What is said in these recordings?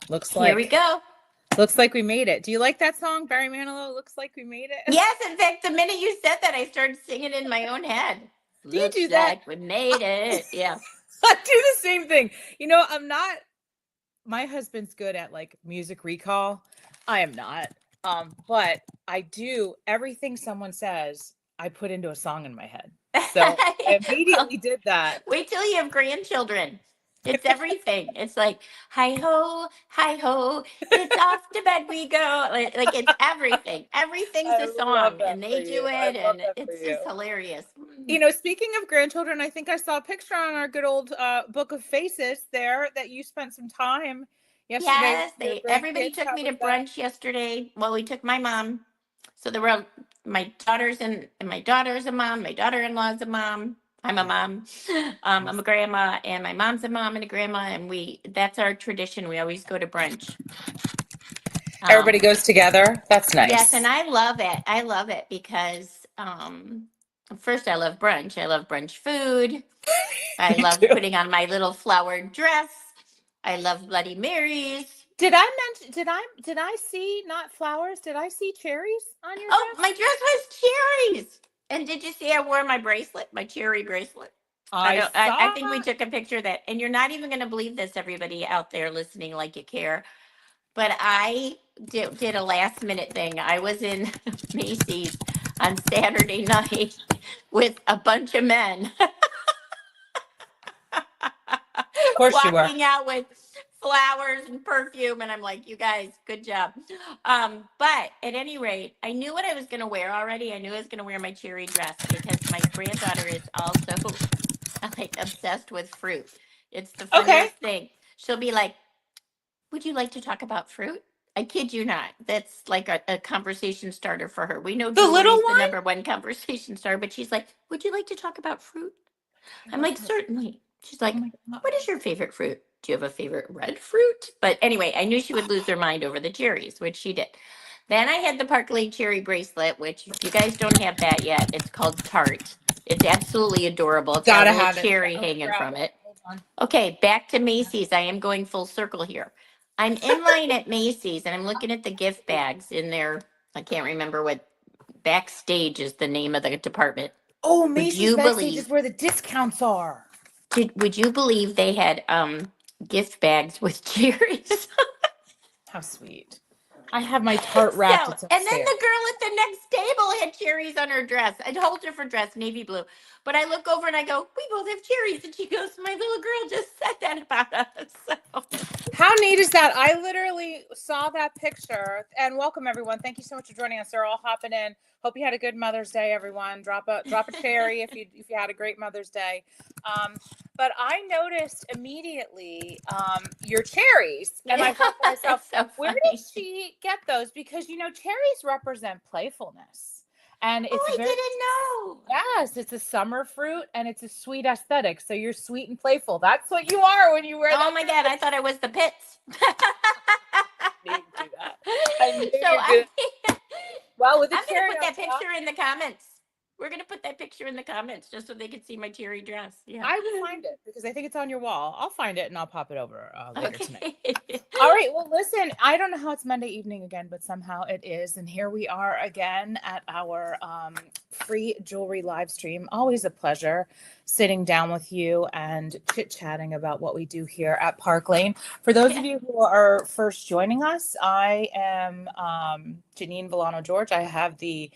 Here we go. Looks like we made it. Do you like that song, Barry Manilow? Looks like we made it. Yes, in fact, the minute you said that, I started singing in my own head. Do you do that? Like we made it. Yeah. I do the same thing. I'm not. My husband's good at like music recall. I am not. But I do everything someone says. I put into a song in my head. So I immediately did that. Wait till you have grandchildren. It's everything. It's like, hi ho, it's off to bed we go. Like it's everything. Everything's a song, and they do it, and it's just hilarious. Speaking of grandchildren, I think I saw a picture on our good old book of faces there that you spent some time yesterday. Yes, everybody took me to brunch yesterday. Well, we took my mom. So there were my daughters and my daughter's a mom. My daughter-in-law's a mom. I'm a mom. I'm a grandma, and my mom's a mom and a grandma, and that's our tradition. We always go to brunch. Everybody goes together. That's nice. Yes, and I love it. I love it because first I love brunch. I love brunch food. I love putting on my little flowered dress. I love Bloody Marys. Did I see not flowers? Did I see cherries on your dress? My dress was cherries. And did you see I wore my bracelet, my cherry bracelet? I think we took a picture of that. And you're not even going to believe this, everybody out there listening like you care. But I did a last minute thing. I was in Macy's on Saturday night with a bunch of men. Of course you were. Walking out with flowers and perfume, and I'm like, you guys, good job. But at any rate, I knew what I was going to wear already. I knew I was going to wear my cherry dress because my granddaughter is also like obsessed with fruit. It's the funniest thing. She'll be like, would you like to talk about fruit? I kid you not. That's like a conversation starter for her. We know the little one, the number one conversation starter, but she's like, would you like to talk about fruit? I'm like, certainly. She's like, what is your favorite fruit? Do you have a favorite red fruit? But anyway, I knew she would lose her mind over the cherries, which she did. Then I had the Park Lane cherry bracelet, which if you guys don't have that yet, it's called Tart. It's absolutely adorable. It's got a little cherry hanging from it. Okay, back to Macy's. I am going full circle here. I'm in line at Macy's, and I'm looking at the gift bags in there. I can't remember what backstage is the name of the department. Oh, Macy's backstage is where the discounts are. Would you believe they had gift bags with cherries? How sweet. I have my Tart wrapped. And then the girl at the next table had cherries on her dress. A whole different dress, navy blue. But I look over and I go, we both have cherries. And she goes, my little girl just said that about us. So. How neat is that? I literally saw that picture. And welcome, everyone. Thank you so much for joining us. They're all hopping in. Hope you had a good Mother's Day, everyone. Drop a cherry if you had a great Mother's Day. But I noticed immediately your cherries, and I thought to myself, where did she get those? Because cherries represent playfulness, and it's I didn't know. Yes, it's a summer fruit, and it's a sweet aesthetic. So you're sweet and playful. That's what you are when you wear. Oh my God! I thought I was the Pits. I knew you did. Well, with the cherry, I'm gonna put that picture in the comments. We're going to put that picture in the comments just so they can see my cherry dress. Yeah. I will find it because I think it's on your wall. I'll find it and I'll pop it over later tonight. All right. Well, listen, I don't know how it's Monday evening again, but somehow it is. And here we are again at our free jewelry live stream. Always a pleasure sitting down with you and chit-chatting about what we do here at Park Lane. For those of you who are first joining us, I am Janine Villano-George. I have the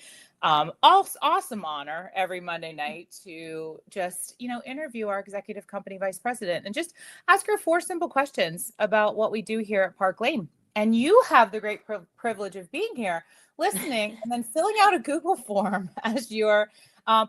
awesome honor every Monday night to just, interview our executive company vice president and just ask her 4 simple questions about what we do here at Park Lane. And you have the great privilege of being here, listening, and then filling out a Google form as your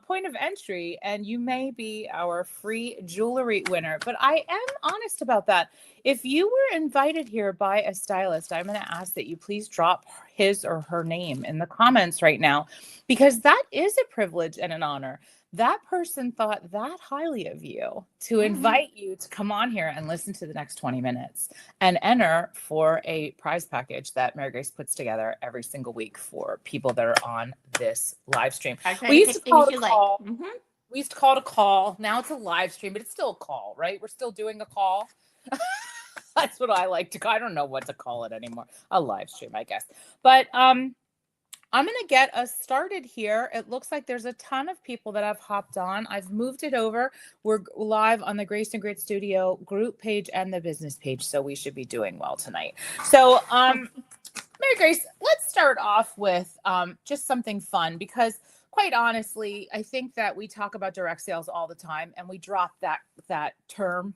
point of entry, and you may be our free jewelry winner. But I am honest about that. If you were invited here by a stylist, I'm going to ask that you please drop his or her name in the comments right now, because that is a privilege and an honor. That person thought that highly of you to invite you to come on here and listen to the next 20 minutes and enter for a prize package that Mary Grace puts together every single week for people that are on this live stream. We used to call it a call. We used to call it a call. Now it's a live stream, but it's still a call, right? We're still doing a call. That's what I like to call. I don't know what to call it anymore. A live stream, I guess. But I'm going to get us started here. It looks like there's a ton of people that have hopped on. I've moved it over. We're live on the Grace and Grit Studio group page and the business page, so we should be doing well tonight. So, Mary Grace, let's start off with just something fun, because quite honestly, I think that we talk about direct sales all the time and we drop that term,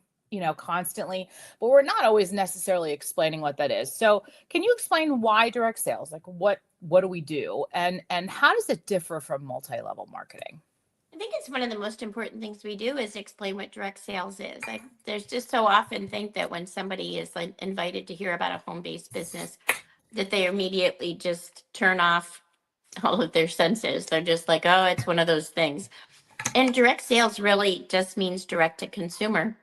constantly, but we're not always necessarily explaining what that is. So can you explain why direct sales? Like what do we do, and how does it differ from multi-level marketing? I think it's one of the most important things we do is explain what direct sales is. There's just so often think that when somebody is like invited to hear about a home-based business, that they immediately just turn off all of their senses. They're just like, oh, it's one of those things. And direct sales really just means direct to consumer.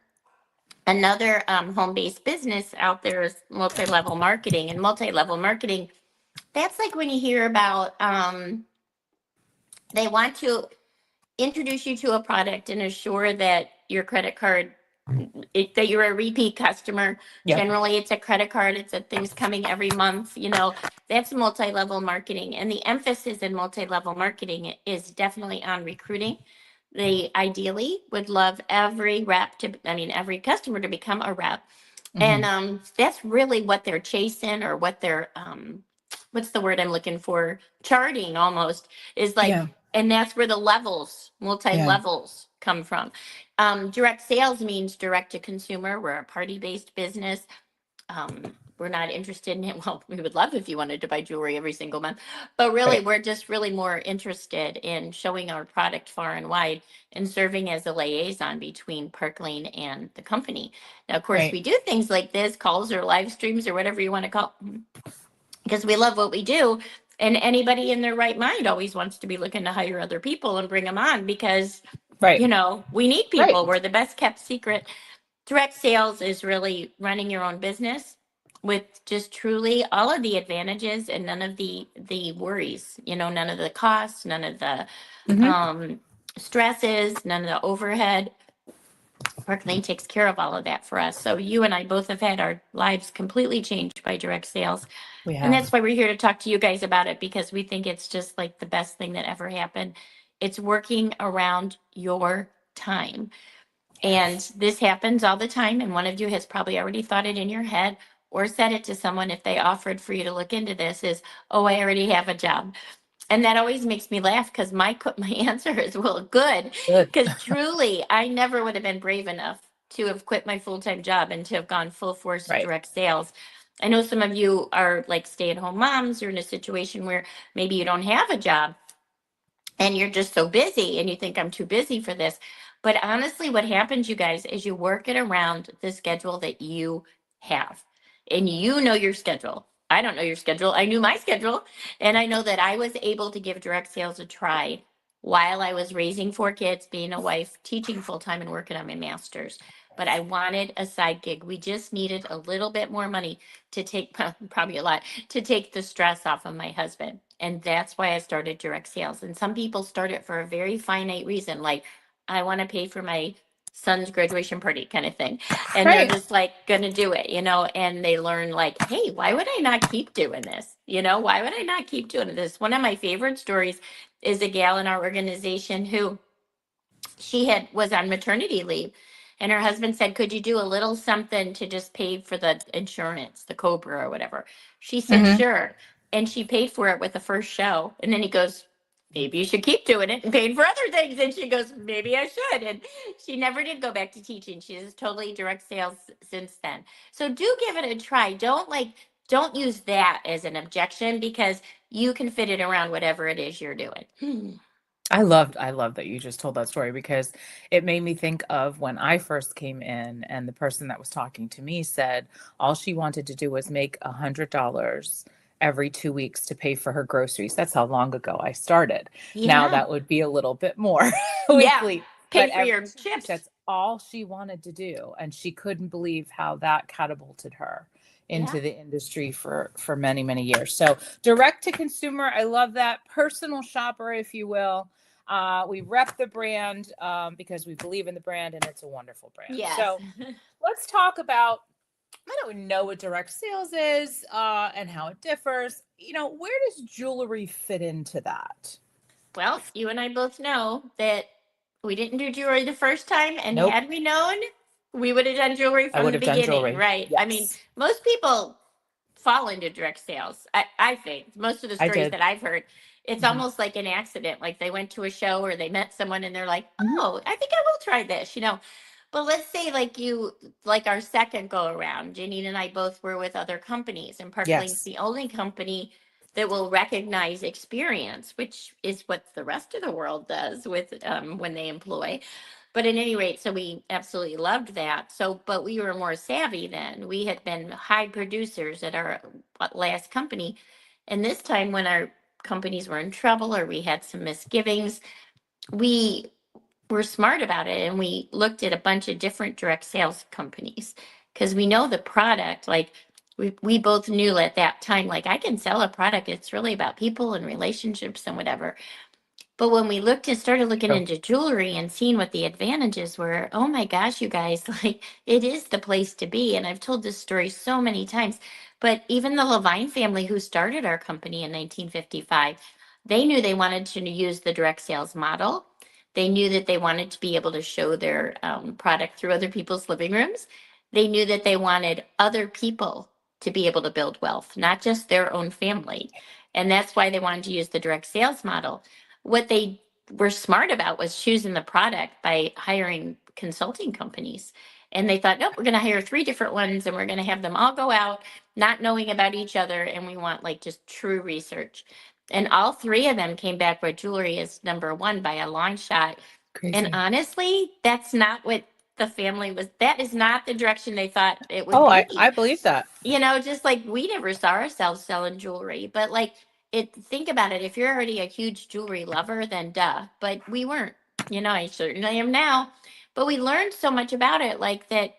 Another home-based business out there is multi-level marketing. And multi-level marketing, that's like when you hear about they want to introduce you to a product and assure that your credit card, that you're a repeat customer. Yeah. Generally, it's a credit card. It's a things coming every month. That's multi-level marketing. And the emphasis in multi-level marketing is definitely on recruiting. They ideally would love every every customer to become a rep. Mm-hmm. And that's really what they're chasing, or what they're, what's the word I'm looking for? Charting almost is like, Yeah. and that's where the levels, multi-levels come from. Direct sales means direct to consumer. We're a party-based business. We're not interested in it. Well, we would love if you wanted to buy jewelry every single month, but really, Right. we're just really more interested in showing our product far and wide and serving as a liaison between Park Lane and the company. Now, of course, Right. we do things like this, calls or live streams or whatever you want to call, because we love what we do. And anybody in their right mind always wants to be looking to hire other people and bring them on, because, Right. we need Right. people. We're the best kept secret. Direct sales is really running your own business with just truly all of the advantages and none of the worries, none of the costs, none of the Mm-hmm. stresses, none of the overhead. Park Lane takes care of all of that for us. So you and I both have had our lives completely changed by direct sales. We And have. that's why we're here to talk to you guys about it, because we think it's just like the best thing that ever happened. It's working around your time. And this happens all the time. And one of you has probably already thought it in your head or said it to someone if they offered for you to look into this is, oh, I already have a job. And that always makes me laugh, because my answer is, well, good. Good. Because truly, I never would have been brave enough to have quit my full-time job and to have gone full force Right. direct sales. I know some of you are like stay-at-home moms, or in a situation where maybe you don't have a job and you're just so busy and you think, I'm too busy for this. But honestly, what happens, you guys, is you work it around the schedule that you have. And you know your schedule. I don't know your schedule. I knew my schedule. And I know that I was able to give direct sales a try while I was raising 4 kids, being a wife, teaching full time, and working on my master's. But I wanted a side gig. We just needed a little bit more money to take, probably a lot, to take the stress off of my husband. And that's why I started direct sales. And some people start it for a very finite reason, like, I want to pay for my son's graduation party kind of thing. And they're Right. just like going to do it, and they learn like, hey, why would I not keep doing this? Why would I not keep doing this? One of my favorite stories is a gal in our organization who was on maternity leave, and her husband said, could you do a little something to just pay for the insurance, the Cobra or whatever? She said, Mm-hmm. sure. And she paid for it with the first show. And then he goes, maybe you should keep doing it and paying for other things. And she goes, maybe I should. And she never did go back to teaching. She's totally direct sales since then. So do give it a try. Don't use that as an objection, because you can fit it around whatever it is you're doing. I love that you just told that story, because it made me think of when I first came in and the person that was talking to me said all she wanted to do was make $100 every 2 weeks to pay for her groceries. That's how long ago I started. Now Yeah. that would be a little bit more Yeah. weekly, Pay but for every your 2 weeks, chips. that's all she wanted to do. And she couldn't believe how that catapulted her Yeah. into the industry for many, many years. So direct to consumer, I love that. Personal shopper, if you will. We rep the brand because we believe in the brand, and it's a wonderful brand. Yes. So let's talk about I don't know what direct sales is and how it differs. Where does jewelry fit into that? Well, you and I both know that we didn't do jewelry the first time, and Nope. had we known, we would have done jewelry I from would the have done beginning, jewelry. right? I mean, Yes, most people fall into direct sales. I think most of the I stories did. that I've heard, it's Hmm. almost like an accident. Like they went to a show or they met someone and they're like, Hmm. "Oh, I think I will try this," you know. But let's say like like our second go around, Janine and I both were with other companies, and Parkling's Yes. the only company that will recognize experience, which is what the rest of the world does with when they employ. But at any rate, so we absolutely loved that. So, but we were more savvy then. We had been high producers at our last company. And this time, when our companies were in trouble or we had some misgivings, we were smart about it and we looked at a bunch of different direct sales companies because we know the product. Like, we both knew at that time, like, I can sell a product. It's really about people and relationships and whatever. But when we looked and started looking True. into jewelry and seeing what the advantages were, oh my gosh, you guys, like it is the place to be. And I've told this story so many times. But even the Levine family who started our company in 1955, they knew they wanted to use the direct sales model. They knew that they wanted to be able to show their product through other people's living rooms. They knew that they wanted other people to be able to build wealth, not just their own family. And that's why they wanted to use the direct sales model. What they were smart about was choosing the product by hiring consulting companies. And they thought, nope, we're going to hire three different ones and we're going to have them all go out not knowing about each other. And we want like just true research. And all three of them came back with jewelry as number one by a long shot. And Crazy. honestly, that's not what the family was, that is not the direction they thought it would Oh, I be. believe that. Just like we never saw ourselves selling jewelry, but like think about it. If you're already a huge jewelry lover, then duh. But we weren't, I certainly am now. But we learned so much about it, like that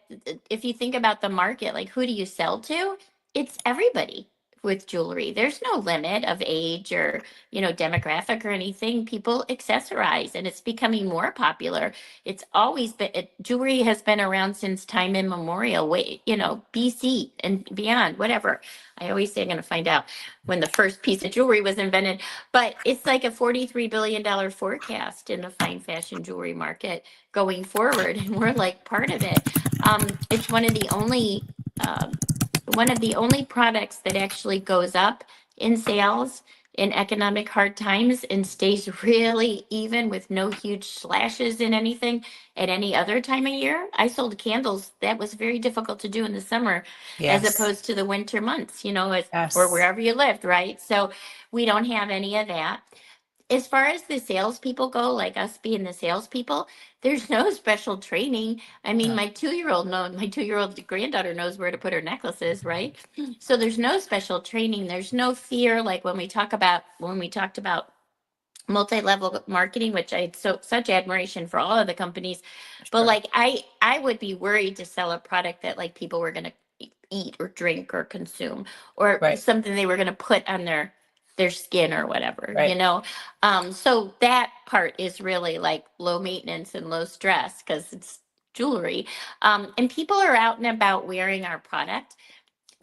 if you think about the market, like who do you sell to? It's everybody with jewelry. There's no limit of age or, demographic or anything. People accessorize and it's becoming more popular. It's always been jewelry has been around since time immemorial, way, BC and beyond, whatever. I always say I'm going to find out when the first piece of jewelry was invented, but it's like a $43 billion forecast in the fine fashion jewelry market going forward, and we're like part of it. It's uh, one of the only products that actually goes up in sales in economic hard times and stays really even with no huge slashes in anything at any other time of year. I sold candles. That was very difficult to do in the summer as Yes. opposed to the winter months, or Yes. wherever you lived, right? So we don't have any of that. As far as the salespeople go, like us being the salespeople, there's no special training. I mean, No. my 2-year-old granddaughter knows where to put her necklaces, right? So there's no special training. There's no fear. Like when we talked about multi-level marketing, which I had such admiration for all of the companies, but Sure. like I would be worried to sell a product that like people were going to eat or drink or consume, or Right. something they were going to put on their skin or whatever, Right. so that part is really like low maintenance and low stress because it's jewelry, and people are out and about wearing our product.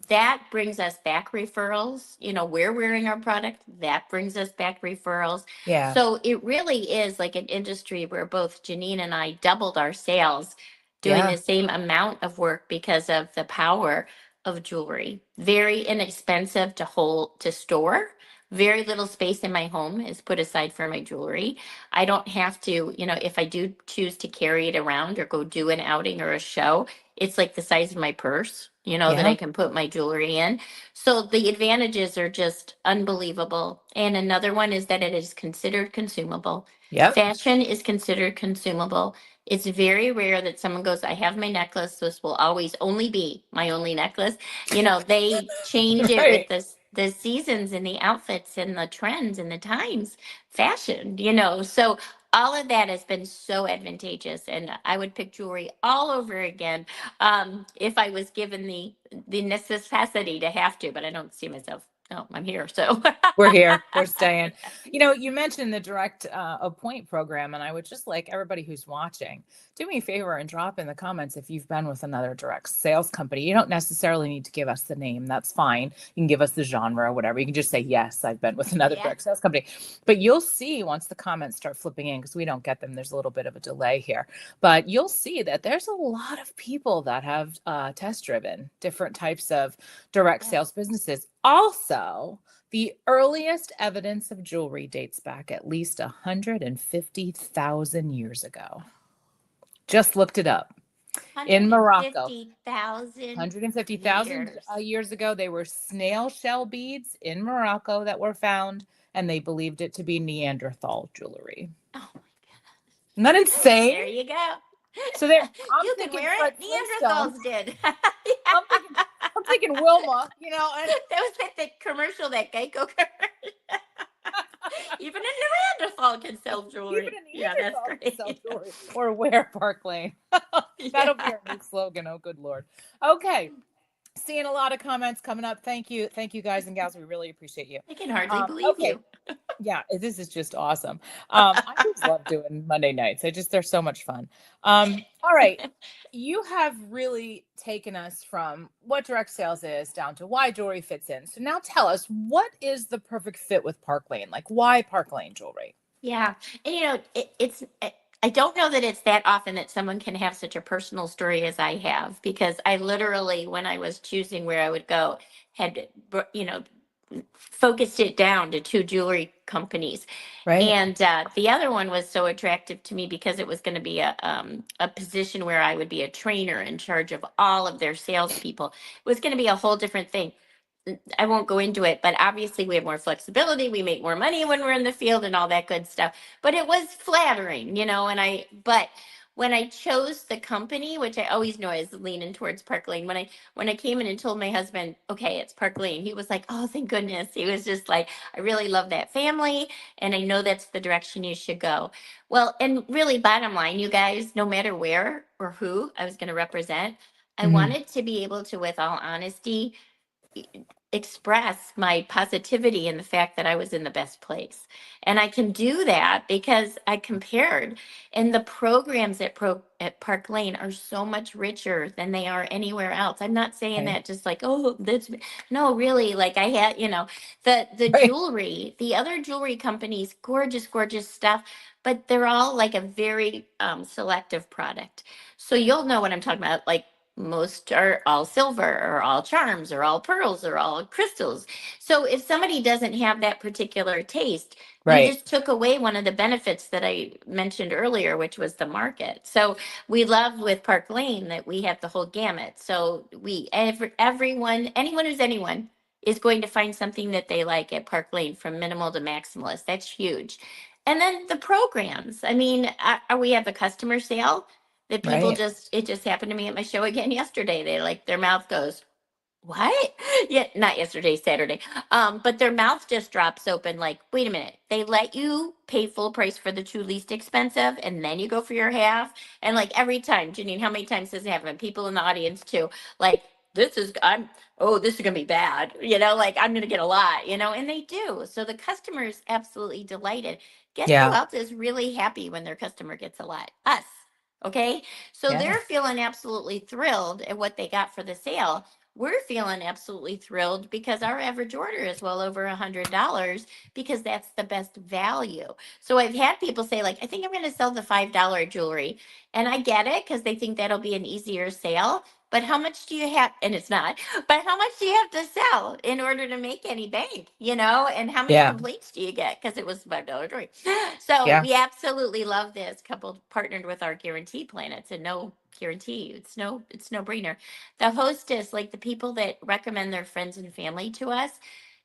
That brings us back referrals. We're wearing our product. That brings us back referrals. Yeah. So it really is like an industry where both Janine and I doubled our sales doing Yeah. the same amount of work because of the power of jewelry. Very inexpensive to store. Very little space in my home is put aside for my jewelry. I don't have to, if I do choose to carry it around or go do an outing or a show, it's like the size of my purse, that I Yeah. can put my jewelry in. So the advantages are just unbelievable. And another one is that it is considered consumable. Yep. Fashion is considered consumable. It's very rare that someone goes, I have my necklace. This will always only be my only necklace. They change it with Right. the seasons and the outfits and the trends and the times, fashion, So all of that has been so advantageous, and I would pick jewelry all over again if I was given the necessity to have to, but I don't see myself. Oh, I'm here, so We're here. We're staying. You mentioned the direct appoint program, and I would just like everybody who's watching do me a favor and drop in the comments if you've been with another direct sales company. You don't necessarily need to give us the name. That's fine. You can give us the genre or whatever. You can just say, yes, I've been with another direct sales company. But you'll see once the comments start flipping in, because we don't get them, there's a little bit of a delay here. But you'll see that there's a lot of people that have test driven different types of direct sales businesses. Also, the earliest evidence of jewelry dates back at least 150,000 years ago. Just looked it up. In Morocco, 150,000 years ago, they were snail shell beads in Morocco that were found, and they believed it to be Neanderthal jewelry. Oh my God. Isn't that insane? There you go. So there, you can wear it. Neanderthals did. I'm thinking Wilma, you know. And that was like the commercial, that Geico commercial. Even a Neanderthal can sell jewelry. Yeah, that's great. Sell jewelry or wear Park Lane. That'll be our new slogan. Oh, good Lord. Okay. Seeing a lot of comments coming up. Thank you. Thank you, guys and gals. We really appreciate you. I can hardly believe you. Yeah, this is just awesome. I just love doing Monday nights. They're so much fun. All right. You have really taken us from what direct sales is down to why jewelry fits in. So now tell us, what is the perfect fit with Park Lane? Like, why Park Lane jewelry? Yeah. And, I don't know that it's that often that someone can have such a personal story as I have, because I literally, when I was choosing where I would go, had, focused it down to 2 jewelry companies. Right. And the other one was so attractive to me because it was going to be a position where I would be a trainer in charge of all of their salespeople. It was going to be a whole different thing. I won't go into it, but obviously we have more flexibility. We make more money when we're in the field and all that good stuff. But it was flattering, but when I chose the company, which I always know I was leaning towards Park Lane, when I came in and told my husband, okay, it's Park Lane, he was like, oh, thank goodness. He was just like, I really love that family, and I know that's the direction you should go. Well, and really, bottom line, you guys, no matter where or who I was going to represent, I wanted to be able to, with all honesty, express my positivity in the fact that I was in the best place. And I can do that because I compared, and the programs at Park Lane are so much richer than they are anywhere else. I'm not saying that just like, oh, that's no, really, like I had, the jewelry, the other jewelry companies, gorgeous, gorgeous stuff, but they're all like a very selective product. So you'll know what I'm talking about. Like, most are all silver or all charms or all pearls or all crystals. So if somebody doesn't have that particular taste, you just took away one of the benefits that I mentioned earlier, which was the market. So we love with Park Lane that we have the whole gamut. So anyone who's anyone is going to find something that they like at Park Lane, from minimal to maximalist. That's huge. And then the programs. I mean, we have a customer sale that people it just happened to me at my show again yesterday. They, like, their mouth goes, what? Yeah, not yesterday, Saturday. But their mouth just drops open like, wait a minute. They let you pay full price for the 2 least expensive, and then you go for your half. And like every time, Janine, how many times does it happen? People in the audience too, like, this is gonna be bad, like, I'm gonna get a lot, and they do. So the customer is absolutely delighted. Guess who else is really happy when their customer gets a lot? Us. Okay. So they're feeling absolutely thrilled at what they got for the sale. We're feeling absolutely thrilled because our average order is well over $100, because that's the best value. So I've had people say, like, I think I'm going to sell the $5 jewelry. And I get it, because they think that'll be an easier sale. But how much do you have? And it's not, but how much do you have to sell in order to make any bank, and how many complaints do you get? Because it was $5 jewelry. So we absolutely love this. Couple partnered with our guarantee plan. It's a no guarantee. It's no brainer. The hostess, like the people that recommend their friends and family to us,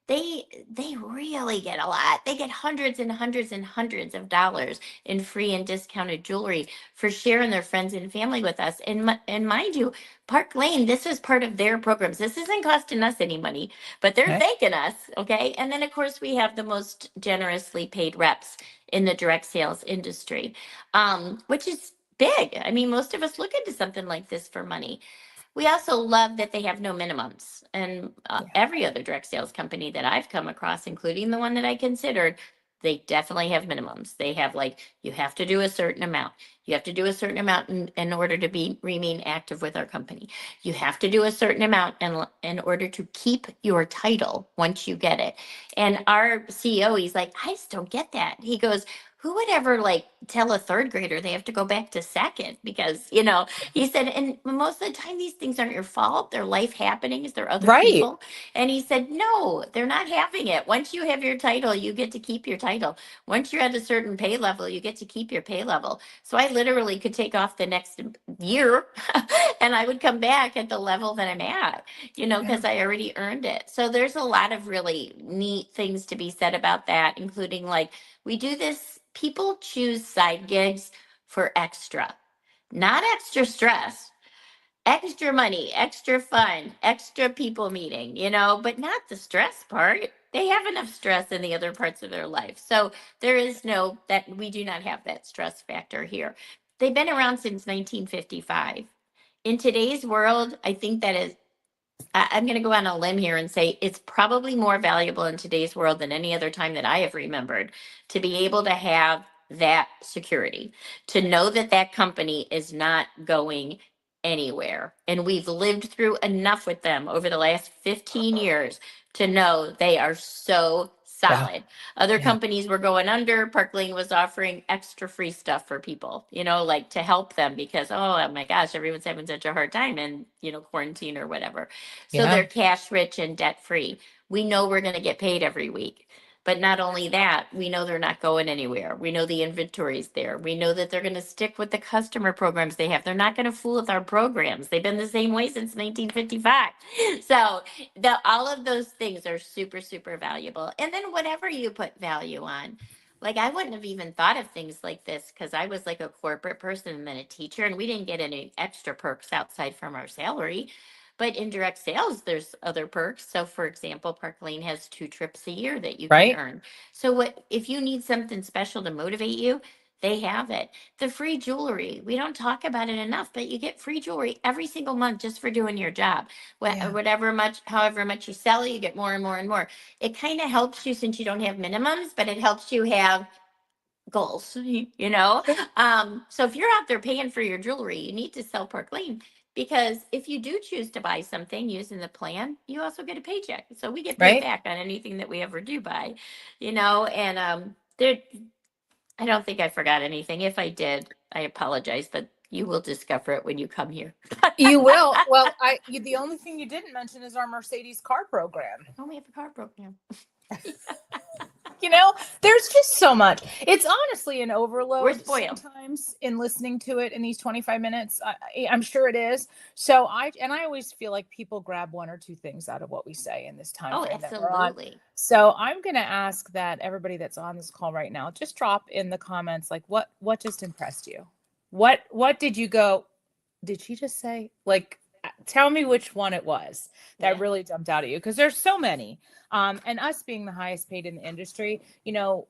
they really get a lot. They get hundreds and hundreds and hundreds of dollars in free and discounted jewelry for sharing their friends and family with us. And mind you, Park Lane, this is part of their programs. This isn't costing us any money, but they're thanking us. Okay. And then, of course, we have the most generously paid reps in the direct sales industry, which is big. I mean, most of us look into something like this for money. We also love that they have no minimums. And every other direct sales company that I've come across, including the one that I considered, They definitely have minimums. They have like, you have to do a certain amount. You have to do a certain amount in order to remain active with our company. You have to do a certain amount in order to keep your title once you get it. And our CEO, he's like, I just don't get that. He goes, who would ever like tell a third grader they have to go back to second? Because, he said, and most of the time these things aren't your fault. They're life happenings. They're other Right. people. And he said, no, they're not having it. Once you have your title, you get to keep your title. Once you're at a certain pay level, you get to keep your pay level. So I literally could take off the next year and I would come back at the level that I'm at, Yeah. because I already earned it. So there's a lot of really neat things to be said about that, including like, we do this, people choose side gigs for extra, not extra stress, extra money, extra fun, extra people meeting, but not the stress part. They have enough stress in the other parts of their life. So there is that we do not have that stress factor here. They've been around since 1955. In today's world, I think that is I'm going to go on a limb here and say it's probably more valuable in today's world than any other time that I have remembered to be able to have that security, to know that that company is not going anywhere. And we've lived through enough with them over the last 15 years to know they are so Yeah. solid. Other Yeah. companies were going under. Park Lane was offering extra free stuff for people, like to help them because, oh my gosh, everyone's having such a hard time in, quarantine or whatever. So Yeah. they're cash rich and debt free. We know we're going to get paid every week. But not only that, we know they're not going anywhere. We know the inventory's there. We know that they're going to stick with the customer programs they have. They're not going to fool with our programs. They've been the same way since 1955. So all of those things are super, super valuable. And then whatever you put value on, like I wouldn't have even thought of things like this because I was like a corporate person and then a teacher, and we didn't get any extra perks outside from our salary. But in direct sales, there's other perks. So, for example, Park Lane has 2 trips a year that you can Right. earn. So, what if you need something special to motivate you? They have it. The free jewelry, we don't talk about it enough, but you get free jewelry every single month just for doing your job. Yeah. However much you sell, you get more and more and more. It kind of helps you since you don't have minimums, but it helps you have goals, Sure. So if you're out there paying for your jewelry, you need to sell Park Lane because if you do choose to buy something using the plan, you also get a paycheck. So we get paid Right. back on anything that we ever do buy, and there I don't think I forgot anything. If I did, I apologize, but you will discover it when you come here. You will. Well, the only thing you didn't mention is our Mercedes car program. Oh, we have a car program. You know, there's just so much. It's honestly an We're overload spoiled. sometimes in listening to it in these 25 minutes. I'm sure it is. So I always feel like people grab one or two things out of what we say in this time Oh, frame that we're on. absolutely. So I'm going to ask that everybody that's on this call right now just drop in the comments like what just impressed you? What did you go, did she just say? Like, tell me which one it was that Yeah. really jumped out at you, because there's so many. And us being the highest paid in the industry,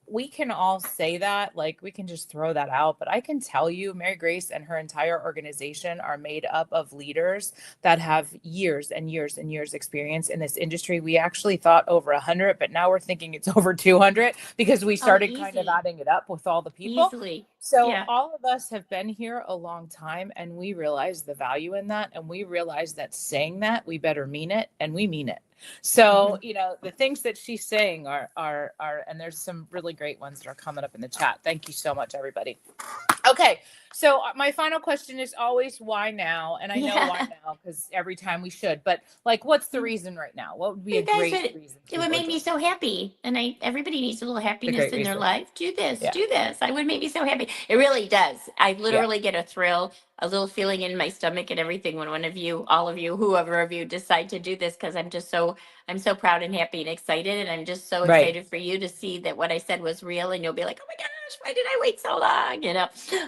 we can all say that, like we can just throw that out. But I can tell you, Mary Grace and her entire organization are made up of leaders that have years and years and years experience in this industry. We actually thought over 100, but now we're thinking it's over 200 because we Oh, started kind of easy. adding it up with all the people. Easily. So Yeah. all of us have been here a long time, and we realize the value in that, and we realize that saying that we better mean it, and we mean it. So, the things that she's saying are, and there's some really great ones that are coming up in the chat. Thank you so much, everybody. Okay. So my final question is always why now? And I know why now, because every time we should, but like, what's the reason right now? What would be a You guys great would, reason it for would people to make me join? so happy. And everybody needs a little A happiness great in their reason. life. Do this, Yeah. do this. I would make me so happy. It really does. I Yeah. literally get a thrill, a little feeling in my stomach and everything when one of you, all of you, whoever of you decide to do this, because I'm so proud and happy and excited. And I'm just so Right. excited for you to see that what I said was real. And you'll be like, oh my gosh, why did I wait so long?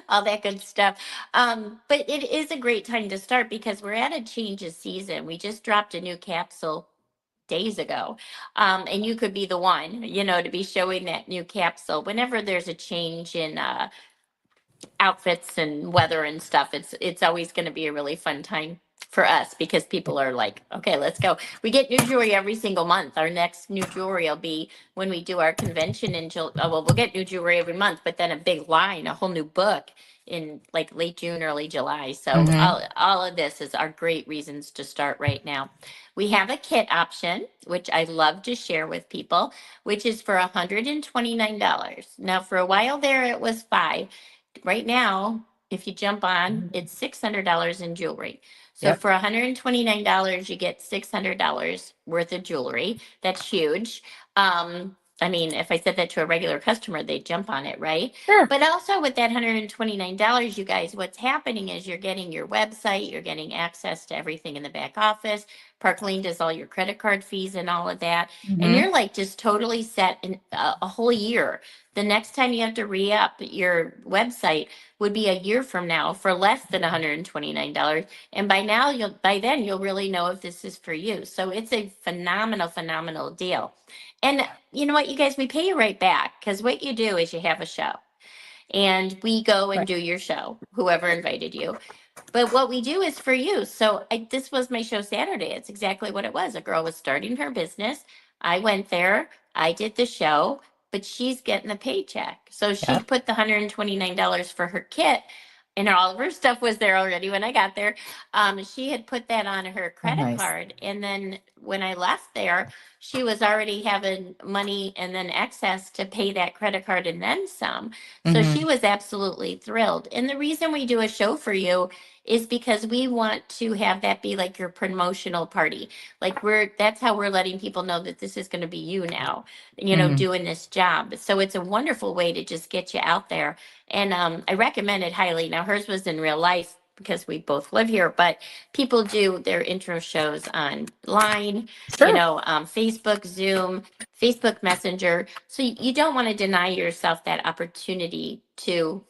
All that good stuff. But it is a great time to start because we're at a change of season. We just dropped a new capsule days ago. And you could be the one, to be showing that new capsule whenever there's a change in outfits and weather and stuff. It's always going to be a really fun time for us because people are like, okay, let's go. We get new jewelry every single month. Our next new jewelry will be when we do our convention in July. Well, we'll get new jewelry every month, but then a big line, a whole new book in like late June, early July. So Mm-hmm. all of this are great reasons to start right now. We have a kit option, which I love to share with people, which is for $129. Now, for a while there, it was $5. Right now, if you jump on, it's $600 in jewelry. So Yep. for $129, you get $600 worth of jewelry. That's huge. I mean, if I said that to a regular customer, they'd jump on it, right? Sure. But also with that $129, you guys, what's happening is you're getting your website, you're getting access to everything in the back office. Parkland does all your credit card fees and all of that. And Mm-hmm. you're like just totally set in a whole year. The next time you have to re-up your website would be a year from now for less than $129. And by then you'll really know if this is for you. So it's a phenomenal deal. And you know what, you guys, we pay you right back because what you do is you have a show and we go and Right. do your show, whoever invited you. But what we do is for you. So this was my show Saturday. It's exactly what it was. A girl was starting her business. I went there. I did the show, but she's getting a paycheck. So she Yep. put the $129 for her kit, and all of her stuff was there already when I got there. She had put that on her Oh, credit nice. card, and then when I left there, she was already having money and then excess to pay that credit card and then some. So Mm-hmm. she was absolutely thrilled. And the reason we do a show for you is because we want to have that be like your promotional party. Like that's how we're letting people know that this is going to be you now, Mm-hmm. doing this job. So it's a wonderful way to just get you out there. And I recommend it highly. Now hers was in real life because we both live here, but people do their intro shows online, Sure. Facebook, Zoom, Facebook Messenger. So you don't want to deny yourself that opportunity to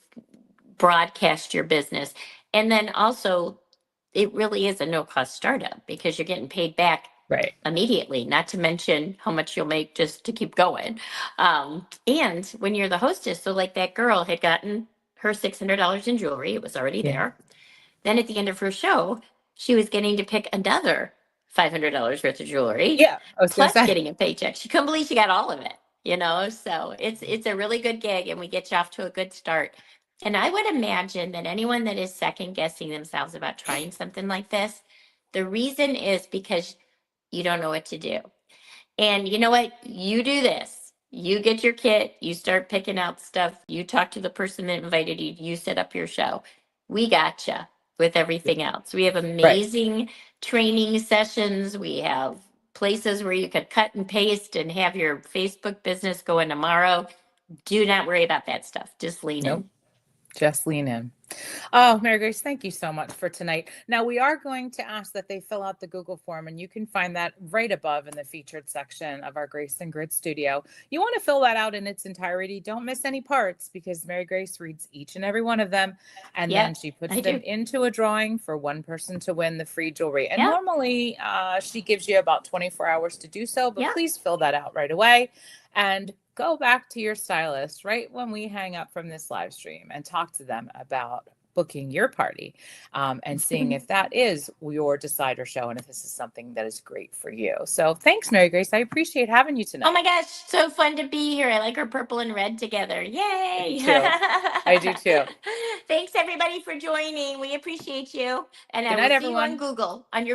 broadcast your business. And then also, it really is a no cost startup because you're getting paid back Right. immediately, not to mention how much you'll make just to keep going. And when you're the hostess, so like that girl had gotten her $600 in jewelry, it was already Yeah. there. Then at the end of her show, she was getting to pick another $500 worth of jewelry, Yeah. I was gonna plus say. getting a paycheck. She couldn't believe she got all of it, So it's a really good gig, and we get you off to a good start. And I would imagine that anyone that is second guessing themselves about trying something like this, the reason is because you don't know what to do. And you know what? You do this. You get your kit, you start picking out stuff, you talk to the person that invited you, you set up your show. We gotcha with everything else. We have Right. amazing training sessions. We have places where you could cut and paste and have your Facebook business going tomorrow. Do not worry about that stuff. Just lean Nope. in. Just lean in. Oh, Mary Grace, thank you so much for tonight. Now, we are going to ask that they fill out the Google form, and you can find that right above in the featured section of our Grace and Grid studio. You want to fill that out in its entirety. Don't miss any parts because Mary Grace reads each and every one of them, and then Yep, she puts I them do. into a drawing for one person to win the free jewelry. And Yep, normally, she gives you about 24 hours to do so, but yep. please fill that out right away. And go back to your stylist right when we hang up from this live stream and talk to them about booking your party and seeing if that is your decider show and if this is something that is great for you. So thanks, Mary Grace. I appreciate having you tonight. Oh my gosh, so fun to be here. I like our purple and red together. I do Yay! too. I do too. Thanks everybody for joining. We appreciate you. And Good I night, will see you on everyone. Google on your